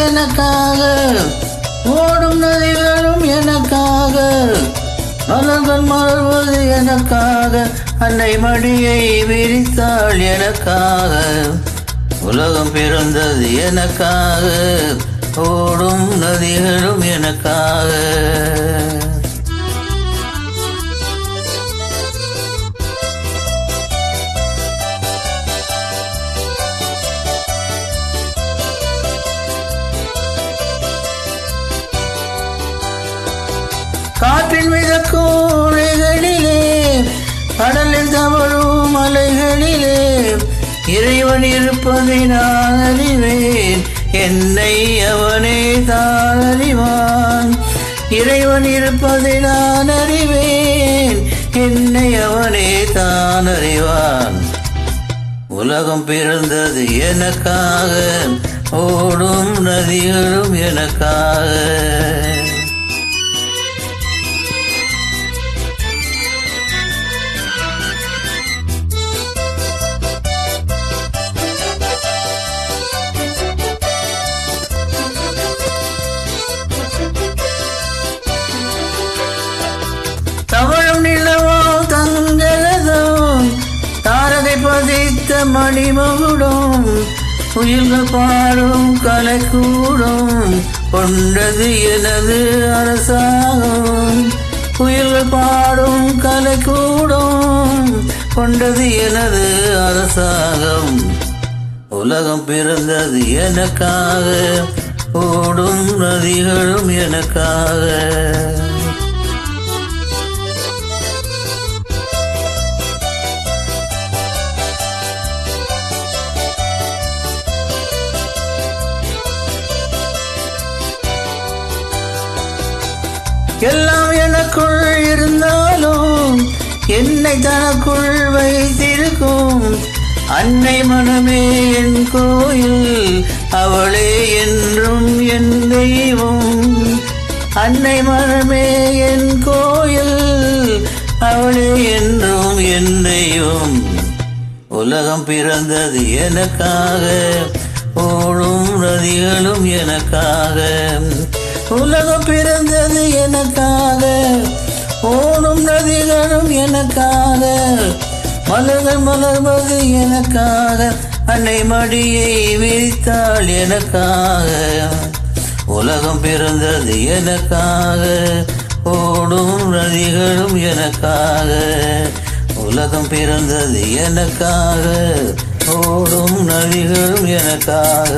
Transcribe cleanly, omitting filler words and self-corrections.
எனக்காக, ஓடும் நதிகளும் எனக்காக, மலர்கள் மலர்வது எனக்காக, அன்னை மடியை விரித்தாள் எனக்காக, உலகம் பிறந்தது எனக்காக, ஓடும் நதிகளும் எனக்காக. காற்றில் மிதக்கும் அலைகளிலே, கடலில் தவழும் அலைகளிலே, இறைவன் இருப்பதை நான் அறிவேன், என்னை அவனே தான் அறிவான். இறைவன் இருப்பதை நான் அறிவேன், என்னை அவனே தான் அறிவான். உலகம் பிறந்தது எனக்காக, ஓடும் நதிகளும் எனக்காக. தவழும் நிலவோ தங்கலதோ, தாரகை பதித்த மணிமகுடம், உயிர்கள் பாடும் கலைக்கூடும், கொண்டது எனது அரசாங்கம். உயிர்கள் பாடும் கலைக்கூடும், கொண்டது எனது அரசாங்கம். உலகம் பிறந்தது எனக்காக, ஓடும் நதிகளும் எனக்காக. எல்லாம் எனக்குள் இருந்தாலும் என்னை தனக்குள் வைத்திருக்கும் அன்னை மனமே என் கோயில், அவளே என்றும் என் தெய்வம். அன்னை மனமே என் கோயில், அவளே என்றும் என் தெய்வம். உலகம் பிறந்தது எனக்காக, ஓடும் நதிகளும் எனக்காக. உலகம் பிறந்தது எனக்காக, ஓடும் நதிகளும் எனக்காக, மலர்கள் மலர்வது எனக்காக, அன்னை மடியை விரித்தாள் எனக்காக. உலகம் பிறந்தது எனக்காக, ஓடும் நதிகளும் எனக்காக. உலகம் பிறந்தது எனக்காக, ஓடும் நதிகளும் எனக்காக.